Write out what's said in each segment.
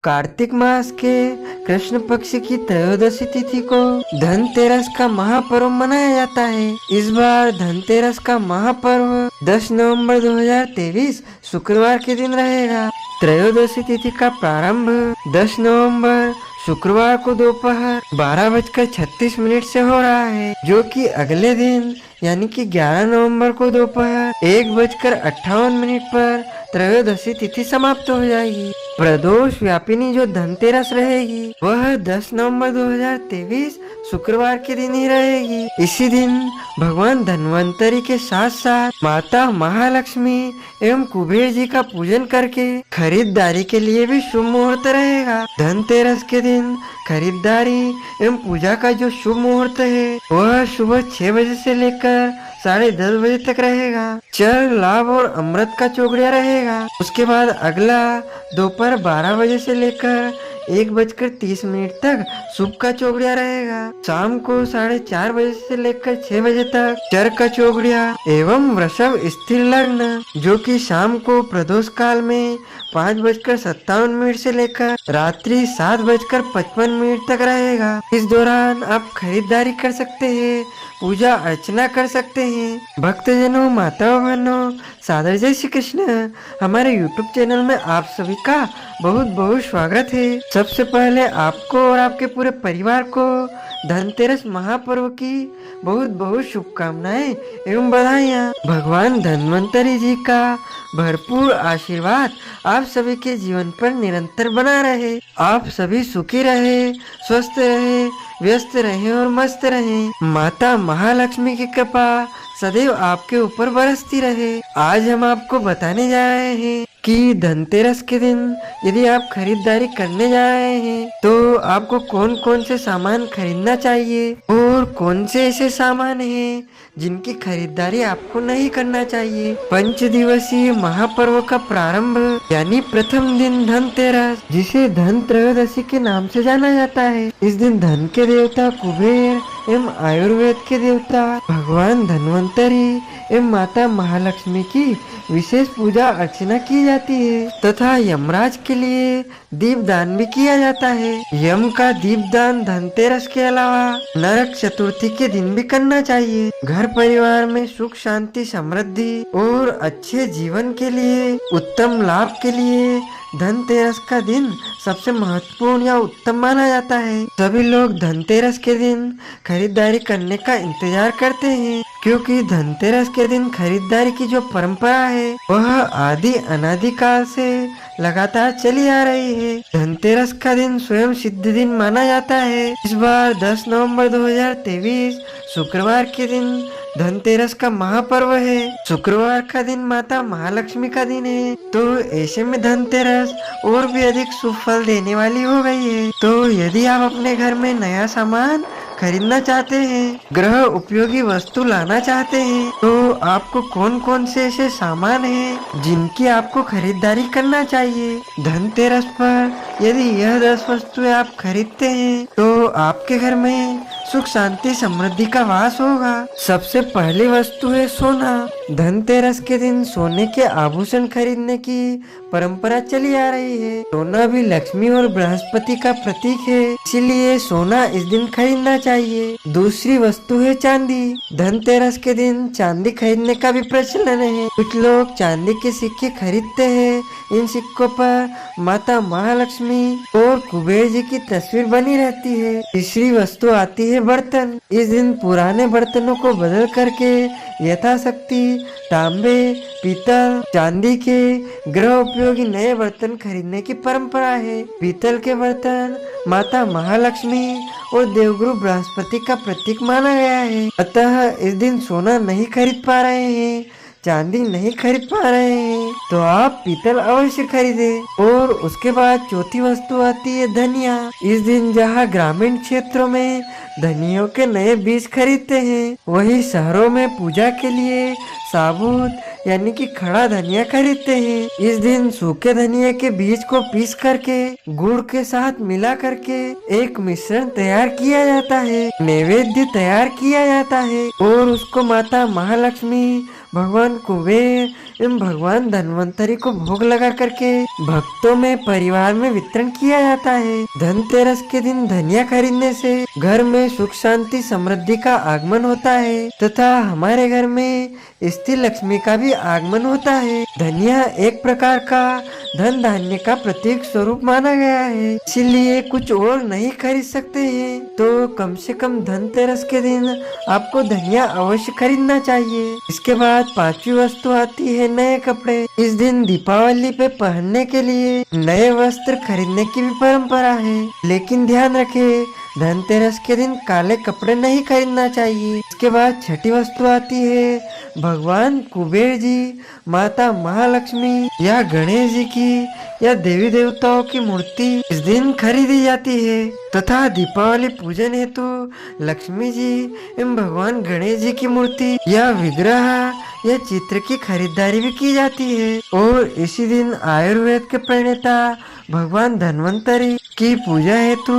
कार्तिक मास के कृष्ण पक्ष की त्रयोदशी तिथि को धनतेरस का महापर्व मनाया जाता है। इस बार धनतेरस का महापर्व 10 नवंबर 2023 शुक्रवार के दिन रहेगा। त्रयोदशी तिथि का प्रारंभ 10 नवंबर शुक्रवार को दोपहर 12:36 से हो रहा है, जो कि अगले दिन यानी कि 11 नवंबर को दोपहर 1:58 पर त्रयोदशी तिथि समाप्त हो जाएगी। प्रदोष व्यापिनी जो धनतेरस रहेगी वह 10 नवंबर 2023 शुक्रवार के दिन ही रहेगी। इसी दिन भगवान धन्वंतरी के साथ साथ माता महालक्ष्मी एवं कुबेर जी का पूजन करके खरीदारी के लिए भी शुभ मुहूर्त रहेगा। धनतेरस के दिन खरीदारी एवं पूजा का जो शुभ मुहूर्त है वह सुबह 6 बजे से लेकर 10:30 बजे तक रहेगा। चल लाभ और अमृत का चौगड़िया रहेगा। उसके बाद अगला दोपहर 12 बजे से लेकर 1:30 तक शुभ का चौगड़िया रहेगा। शाम को 4:30 बजे से लेकर 6 बजे तक चर का चौगड़िया एवं वृषभ स्थिर लग्न, जो कि शाम को प्रदोष काल में 5:57 से लेकर रात्रि 7:55 तक रहेगा। इस दौरान आप खरीदारी कर सकते हैं, पूजा अर्चना कर सकते हैं। भक्तजनों, माताओं, बहनों, सादर जय श्री कृष्ण। हमारे YouTube चैनल में आप सभी का बहुत बहुत स्वागत है। सबसे पहले आपको और आपके पूरे परिवार को धनतेरस महापर्व की बहुत बहुत शुभकामनाएं एवं बधाइयाँ। भगवान धन्वंतरी जी का भरपूर आशीर्वाद आप सभी के जीवन पर निरंतर बना रहे। आप सभी सुखी रहे, स्वस्थ रहे, व्यस्त रहे और मस्त रहे। माता महालक्ष्मी की कृपा सदैव आपके ऊपर बरसती रहे। आज हम आपको बताने जा रहे हैं कि धनतेरस के दिन यदि आप खरीदारी करने जा रहे हैं तो आपको कौन कौन से सामान खरीदना चाहिए और कौन से ऐसे सामान हैं जिनकी खरीदारी आपको नहीं करना चाहिए। 5 दिवसीय महापर्व का प्रारंभ यानी प्रथम दिन धनतेरस, जिसे धन त्रयोदशी के नाम से जाना जाता है। इस दिन धन के देवता कुबेर एवं आयुर्वेद के देवता भगवान धन्वंतरी एवं माता महालक्ष्मी की विशेष पूजा अर्चना की जाती है तथा यमराज के लिए दीपदान भी किया जाता है। यम का दीपदान धनतेरस के अलावा नरक चतुर्थी के दिन भी करना चाहिए। घर परिवार में सुख शांति समृद्धि और अच्छे जीवन के लिए, उत्तम लाभ के लिए धनतेरस का दिन सबसे महत्वपूर्ण या उत्तम माना जाता है। सभी लोग धनतेरस के दिन खरीदारी करने का इंतजार करते हैं, क्योंकि धनतेरस के दिन खरीदारी की जो परंपरा है वह आदि अनादि काल से लगातार चली आ रही है। धनतेरस का दिन स्वयं सिद्ध दिन माना जाता है। इस बार 10 नवंबर 2023 शुक्रवार के दिन धनतेरस का महापर्व है। शुक्रवार का दिन माता महालक्ष्मी का दिन है, तो ऐसे में धनतेरस और भी अधिक शुभ फल देने वाली हो गई है। तो यदि आप अपने घर में नया सामान खरीदना चाहते हैं, गृह उपयोगी वस्तु लाना चाहते हैं, तो आपको कौन कौन से ऐसे सामान हैं जिनकी आपको खरीदारी करना चाहिए। धनतेरस पर यदि यह 10 वस्तुएं आप खरीदते हैं तो आपके घर में सुख शांति समृद्धि का वास होगा। सबसे पहली वस्तु है सोना। धनतेरस के दिन सोने के आभूषण खरीदने की परंपरा चली आ रही है। सोना भी लक्ष्मी और बृहस्पति का प्रतीक है, इसीलिए सोना इस दिन खरीदना चाहिए। दूसरी वस्तु है चांदी। धनतेरस के दिन चांदी खरीदने का भी प्रचलन है। कुछ लोग चांदी के सिक्के खरीदते हैं। इन सिक्कों पर माता महालक्ष्मी और कुबेर जी की तस्वीर बनी रहती है। तीसरी वस्तु आती है बर्तन। इस दिन पुराने बर्तनों को बदल करके यथाशक्ति तांबे, पीतल, चांदी के गृह उपयोगी नए बर्तन खरीदने की परंपरा है। पीतल के बर्तन माता महालक्ष्मी और देवगुरु बृहस्पति का प्रतीक माना गया है। अतः इस दिन सोना नहीं खरीद पा रहे हैं, चांदी नहीं खरीद पा रहे हैं, तो आप पीतल अवश्य खरीदें। और उसके बाद चौथी वस्तु आती है धनिया। इस दिन जहाँ ग्रामीण क्षेत्रों में धनियों के नए बीज खरीदते हैं, वही शहरों में पूजा के लिए साबुत यानी कि खड़ा धनिया खरीदते हैं। इस दिन सूखे धनिया के बीज को पीस करके गुड़ के साथ मिला करके एक मिश्रण तैयार किया जाता है, नैवेद्य तैयार किया जाता है और उसको माता महालक्ष्मी, भगवान कुबेर एवं भगवान धन्वंतरी को भोग लगा करके भक्तों में परिवार में वितरण किया जाता है। धनतेरस के दिन धनिया खरीदने से घर में सुख शांति समृद्धि का आगमन होता है तथा हमारे घर में स्थिर लक्ष्मी का भी आगमन होता है। धनिया एक प्रकार का धन धान्य का प्रतीक स्वरूप माना गया है, इसीलिए कुछ और नहीं खरीद सकते हैं तो कम से कम धनतेरस के दिन आपको धनिया अवश्य खरीदना चाहिए। इसके बाद पांचवी वस्तु आती है नए कपड़े। इस दिन दीपावली पे पहनने के लिए नए वस्त्र खरीदने की भी परंपरा है, लेकिन ध्यान रखें धनतेरस के दिन काले कपड़े नहीं खरीदना चाहिए। इसके बाद छठी वस्तु आती है भगवान कुबेर जी, माता महालक्ष्मी या गणेश जी की या देवी देवताओं की मूर्ति इस दिन खरीदी जाती है तथा दीपावली पूजन हेतु लक्ष्मी जी एवं भगवान गणेश जी की मूर्ति या विग्रह या चित्र की खरीदारी भी की जाती है। और इसी दिन आयुर्वेद के प्रणेता भगवान धन्वंतरी की पूजा हेतु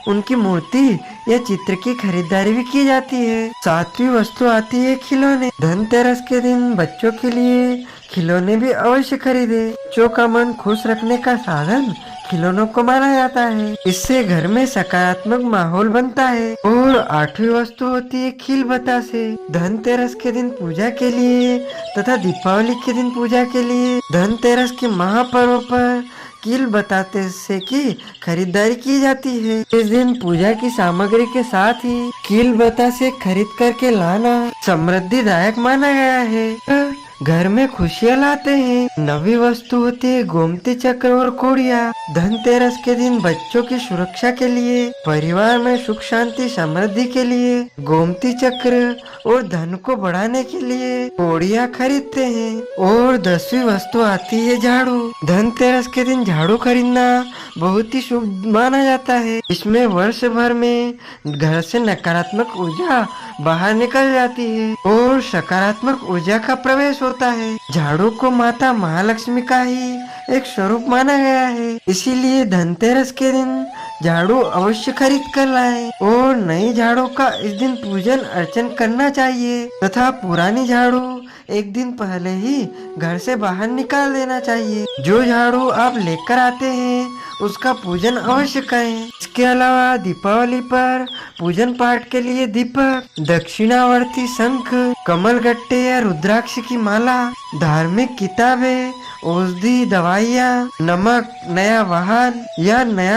उनकी मूर्ति या चित्र की खरीदारी भी की जाती है। सातवीं वस्तु आती है खिलौने। धनतेरस के दिन बच्चों के लिए खिलौने भी अवश्य खरीदे। बच्चों का मन खुश रखने का साधन खिलौनों को माना जाता है, इससे घर में सकारात्मक माहौल बनता है। और आठवीं वस्तु होती है खील बतासे। धनतेरस के दिन पूजा के लिए तथा दीपावली के दिन पूजा के लिए धनतेरस के महापर्व पर कील बताते से की खरीदारी की जाती है। इस दिन पूजा की सामग्री के साथ ही कील बतासे खरीद करके लाना समृद्धिदायक माना गया है, घर में खुशियाँ लाते हैं। नवी वस्तु होती है गोमती चक्र और कोड़िया। धनतेरस के दिन बच्चों की सुरक्षा के लिए, परिवार में सुख शांति समृद्धि के लिए गोमती चक्र और धन को बढ़ाने के लिए कोड़िया खरीदते हैं। और 10वीं वस्तु आती है झाड़ू। धनतेरस के दिन झाड़ू खरीदना बहुत ही शुभ माना जाता है। इसमें वर्ष भर में घर से नकारात्मक ऊर्जा बाहर निकल जाती है और सकारात्मक ऊर्जा का प्रवेश होता है। झाड़ू को माता महालक्ष्मी का ही एक स्वरूप माना गया है, इसीलिए धनतेरस के दिन झाड़ू अवश्य खरीद कर लाएं। और नई झाड़ू का इस दिन पूजन अर्चन करना चाहिए तथा पुरानी झाड़ू एक दिन पहले ही घर से बाहर निकाल देना चाहिए। जो झाड़ू आप लेकर आते हैं उसका पूजन अवश्य करें। इसके अलावा दीपावली पर पूजन पाठ के लिए दीपक, दक्षिणावर्ती शंख, कमल गट्टे या रुद्राक्ष की माला, धार्मिक किताबें, औषधि दवाइयाँ, नमक, नया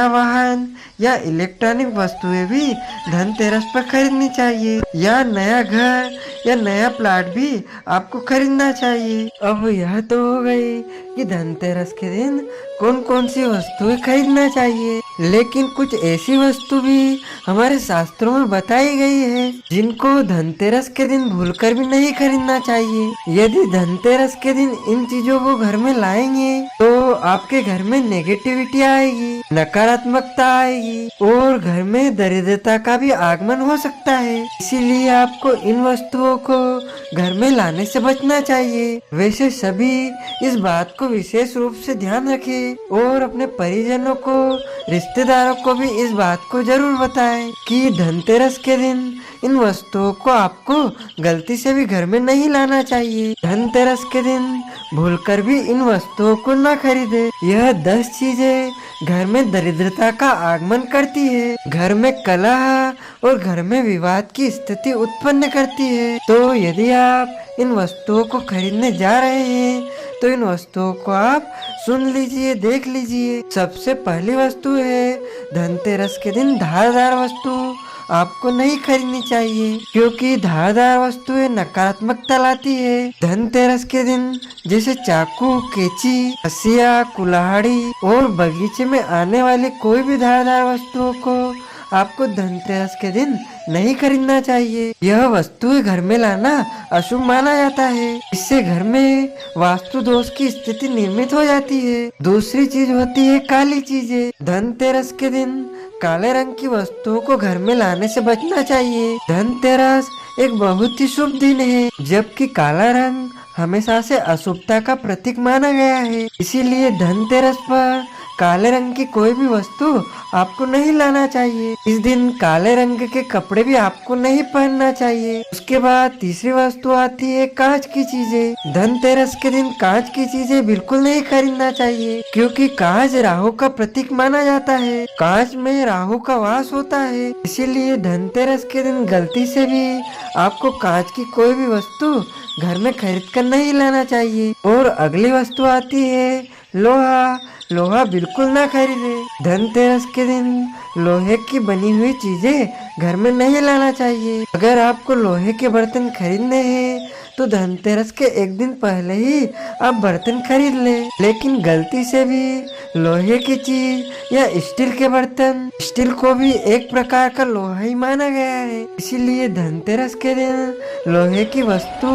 वाहन या इलेक्ट्रॉनिक वस्तुएं भी धनतेरस पर खरीदनी चाहिए। या नया घर या नया प्लाट भी आपको खरीदना चाहिए। अब यह तो हो गई कि धनतेरस के दिन कौन कौन सी वस्तुएं खरीदना चाहिए, लेकिन कुछ ऐसी वस्तु भी हमारे शास्त्रों में बताई गई है जिनको धनतेरस के दिन भूलकर भी नहीं खरीदना चाहिए। यदि धनतेरस के दिन इन चीजों को घर में लाएंगे तो आपके घर में नेगेटिविटी आएगी, नकारात्मकता आएगी और घर में दरिद्रता का भी आगमन हो सकता है। इसीलिए आपको इन वस्तुओं को घर में लाने से बचना चाहिए। वैसे सभी इस बात को विशेष रूप से ध्यान रखें और अपने परिजनों को, रिश्तेदारों को भी इस बात को जरूर बताएं कि धनतेरस के दिन इन वस्तुओं को आपको गलती से भी घर में नहीं लाना चाहिए। धनतेरस के दिन भूलकर भी इन वस्तुओं को न खरीदे। यह 10 चीजें घर में दरिद्रता का आगमन करती है, घर में कलह और घर में विवाद की स्थिति उत्पन्न करती है। तो यदि आप इन वस्तुओं को खरीदने जा रहे हैं तो इन वस्तुओं को आप सुन लीजिए, देख लीजिए। सबसे पहली वस्तु है धनतेरस के दिन धारदार वस्तु आपको नहीं खरीदनी चाहिए, क्योंकि धारदार वस्तुएं नकारात्मकता लाती है। धनतेरस के दिन जैसे चाकू, कैंची, हसिया, कुल्हाड़ी और बगीचे में आने वाली कोई भी धारदार वस्तुओं को आपको धनतेरस के दिन नहीं खरीदना चाहिए। यह वस्तुएं घर में लाना अशुभ माना जाता है, इससे घर में वास्तु दोष की स्थिति निर्मित हो जाती है। दूसरी चीज होती है काली चीजें। धनतेरस के दिन काले रंग की वस्तुओं को घर में लाने से बचना चाहिए। धनतेरस एक बहुत ही शुभ दिन है, जबकि काला रंग हमेशा से अशुभता का प्रतीक माना गया है। इसीलिए धनतेरस पर काले रंग की कोई भी वस्तु आपको नहीं लाना चाहिए। इस दिन काले रंग के कपड़े भी आपको नहीं पहनना चाहिए। उसके बाद तीसरी वस्तु आती है कांच की चीजें। धनतेरस के दिन कांच की चीजें बिल्कुल नहीं खरीदना चाहिए, क्योंकि कांच राहु का प्रतीक माना जाता है। कांच में राहु का वास होता है, इसीलिए धनतेरस के दिन गलती से भी आपको कांच की कोई भी वस्तु घर में खरीद कर नहीं लाना चाहिए। और अगली वस्तु आती है लोहा। लोहा बिल्कुल ना खरीदे। धनतेरस के दिन लोहे की बनी हुई चीजें घर में नहीं लाना चाहिए। अगर आपको लोहे के बर्तन खरीदने हैं तो धनतेरस के एक दिन पहले ही आप बर्तन खरीद ले। लेकिन गलती से भी लोहे की चीज या स्टील के बर्तन, स्टील को भी एक प्रकार का लोहा ही माना गया है, इसीलिए धनतेरस के दिन लोहे की वस्तु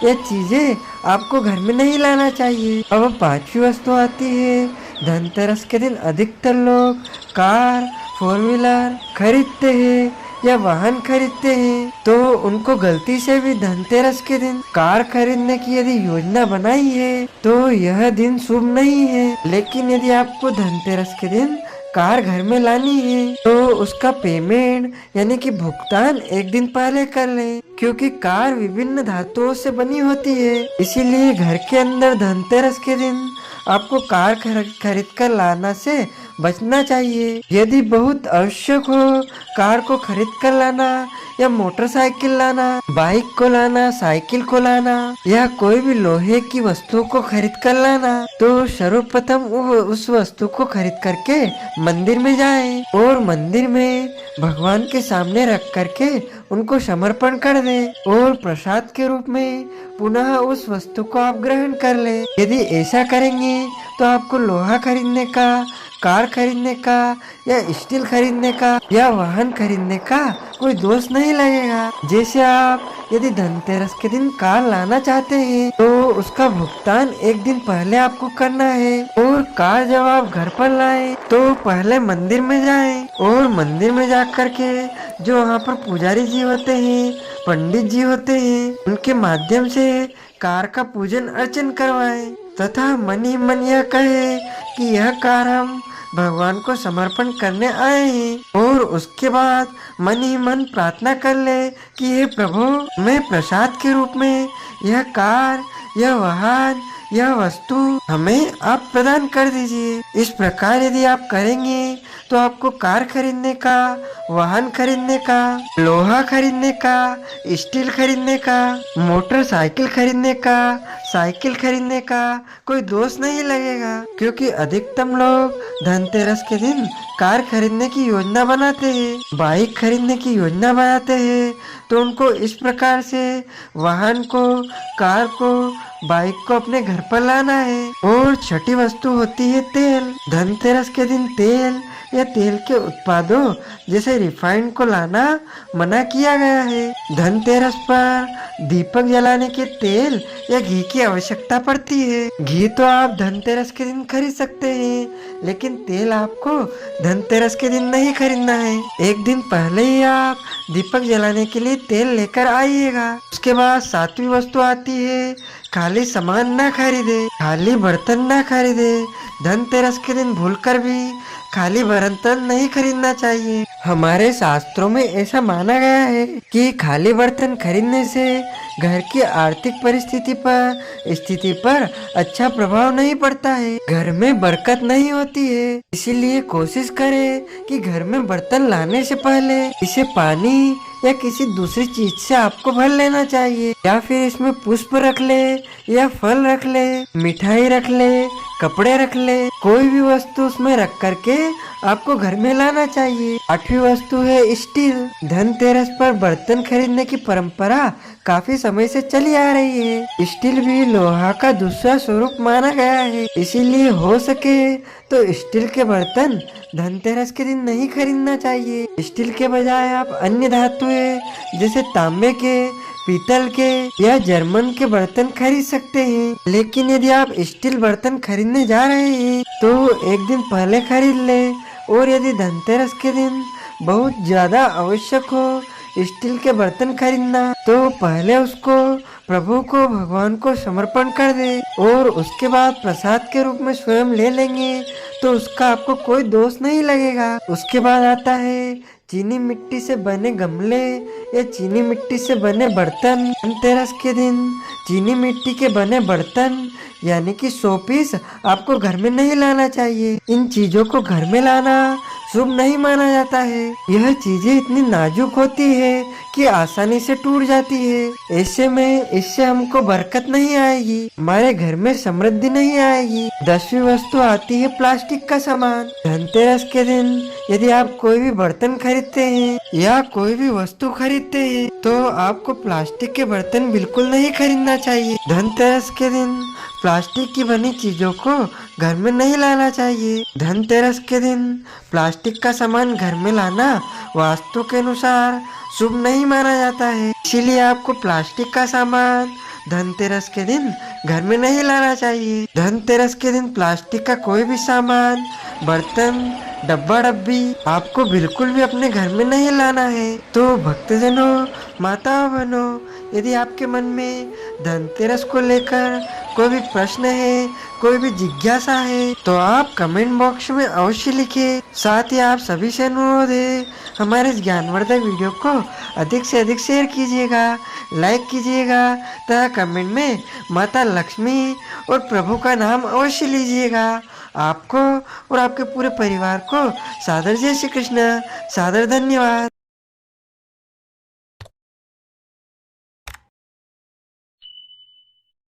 या चीजें आपको घर में नहीं लाना चाहिए। अब पांचवी वस्तु आती है धनतेरस के दिन अधिकतर लोग कार, फोर व्हीलर खरीदते हैं या वाहन खरीदते हैं, तो उनको गलती से भी धनतेरस के दिन कार खरीदने की यदि योजना बनाई है तो यह दिन शुभ नहीं है। लेकिन यदि आपको धनतेरस के दिन कार घर में लानी है तो उसका पेमेंट यानी कि भुगतान एक दिन पहले कर लें, क्योंकि कार विभिन्न धातुओं से बनी होती है। इसीलिए घर के अंदर धनतेरस के दिन आपको कार खरीद कर लाना से बचना चाहिए। यदि बहुत आवश्यक हो कार को खरीद कर लाना या मोटरसाइकिल लाना, बाइक को लाना, साइकिल को लाना या कोई भी लोहे की वस्तु को खरीद कर लाना, तो सर्वप्रथम उस वस्तु को खरीद करके मंदिर में जाएं और मंदिर में भगवान के सामने रख करके उनको समर्पण कर दे और प्रसाद के रूप में पुनः उस वस्तु को आप ग्रहण कर ले। यदि ऐसा करेंगे तो आपको लोहा खरीदने का, कार खरीदने का या स्टील खरीदने का या वाहन खरीदने का कोई दोष नहीं लगेगा। जैसे आप यदि धनतेरस के दिन कार लाना चाहते हैं तो उसका भुगतान एक दिन पहले आपको करना है, और कार जब आप घर पर लाएं तो पहले मंदिर में जाएं और मंदिर में जाकर के जो वहाँ पर पुजारी जी होते हैं, पंडित जी होते हैं, उनके माध्यम से कार का पूजन अर्चन करवाएं तथा मन ही मन यह कहे कि यह कार हम भगवान को समर्पण करने आए हैं, और उसके बाद मन ही मन प्रार्थना कर ले कि हे प्रभु, मैं प्रसाद के रूप में यह कार, यह वाहन, यह वस्तु हमें आप प्रदान कर दीजिए। इस प्रकार यदि आप करेंगे तो आपको कार खरीदने का, वाहन खरीदने का, लोहा खरीदने का, स्टील खरीदने का, मोटरसाइकिल खरीदने का, साइकिल खरीदने का कोई दोष नहीं लगेगा, क्योंकि अधिकतम लोग धनतेरस के दिन कार खरीदने की योजना बनाते हैं, बाइक खरीदने की योजना बनाते हैं। तो उनको इस प्रकार से वाहन को, कार को, बाइक को अपने घर पर लाना है। और छठी वस्तु होती है तेल। धनतेरस के दिन तेल या तेल के उत्पादों जैसे रिफाइंड को लाना मना किया गया है। धनतेरस पर दीपक जलाने के तेल या घी की आवश्यकता पड़ती है। घी तो आप धनतेरस के दिन खरीद सकते हैं, लेकिन तेल आपको धनतेरस के दिन नहीं खरीदना है। एक दिन पहले ही आप दीपक जलाने के लिए तेल लेकर आइएगा। उसके बाद सातवीं वस्तु आती है खाली सामान ना खरीदे, खाली बर्तन ना खरीदे। धनतेरस के दिन भूलकर भी खाली बर्तन नहीं खरीदना चाहिए। हमारे शास्त्रों में ऐसा माना गया है कि खाली बर्तन खरीदने से घर की आर्थिक स्थिति पर अच्छा प्रभाव नहीं पड़ता है, घर में बरकत नहीं होती है। इसीलिए कोशिश करें कि घर में बर्तन लाने से पहले इसे पानी या किसी दूसरी चीज से आपको भर लेना चाहिए, या फिर इसमें पुष्प रख ले या फल रख ले, मिठाई रख ले, कपड़े रख ले, कोई भी वस्तु उसमें रख करके आपको घर में लाना चाहिए। आठवीं वस्तु है स्टील। धनतेरस पर बर्तन खरीदने की परंपरा काफी समय से चली आ रही है। स्टील भी लोहा का दूसरा स्वरूप माना गया है, इसीलिए हो सके तो स्टील के बर्तन धनतेरस के दिन नहीं खरीदना चाहिए। स्टील के बजाय आप अन्य धातुएं जैसे तांबे के, पीतल के या जर्मन के बर्तन खरीद सकते हैं। लेकिन यदि आप स्टील बर्तन खरीदने जा रहे हैं तो एक दिन पहले खरीद ले, और यदि धनतेरस के दिन बहुत ज्यादा आवश्यक हो स्टील के बर्तन खरीदना तो पहले उसको प्रभु को भगवान को समर्पण कर दे और उसके बाद प्रसाद के रूप में स्वयं ले लेंगे तो उसका आपको कोई दोष नहीं लगेगा। उसके बाद आता है चीनी मिट्टी से बने गमले या चीनी मिट्टी से बने बर्तन। धनतेरस के दिन चीनी मिट्टी के बने बर्तन यानी कि शोपीस आपको घर में नहीं लाना चाहिए। इन चीजों को घर में लाना शुभ नहीं माना जाता है। यह चीजें इतनी नाजुक होती है कि आसानी से टूट जाती है। ऐसे में इससे हमको बरकत नहीं आएगी, हमारे घर में समृद्धि नहीं आएगी। 10वीं वस्तु आती है प्लास्टिक का सामान। धनतेरस के दिन यदि आप कोई भी बर्तन खरीदते हैं या कोई भी वस्तु खरीदते हैं तो आपको प्लास्टिक के बर्तन बिल्कुल नहीं खरीदना चाहिए। धनतेरस के दिन प्लास्टिक की बनी चीजों को घर में नहीं लाना चाहिए। धनतेरस के दिन प्लास्टिक का सामान घर में लाना वास्तु के अनुसार शुभ नहीं माना जाता है। इसीलिए आपको प्लास्टिक का सामान धनतेरस के दिन घर में नहीं लाना चाहिए। धनतेरस के दिन प्लास्टिक का कोई भी सामान, बर्तन, डब्बा डब्बी आपको बिल्कुल भी अपने घर में नहीं लाना है। तो भक्तजनों, माताओं बहनों, यदि आपके मन में धनतेरस को लेकर कोई भी प्रश्न है, कोई भी जिज्ञासा है तो आप कमेंट बॉक्स में अवश्य लिखिए। साथ ही आप सभी से अनुरोध है, हमारे इस ज्ञानवर्धक वीडियो को अधिक से अधिक शेयर कीजिएगा, लाइक कीजिएगा तथा कमेंट में माता लक्ष्मी और प्रभु का नाम अवश्य लीजिएगा। आपको और आपके पूरे परिवार को सादर जय श्री कृष्ण, सादर धन्यवाद।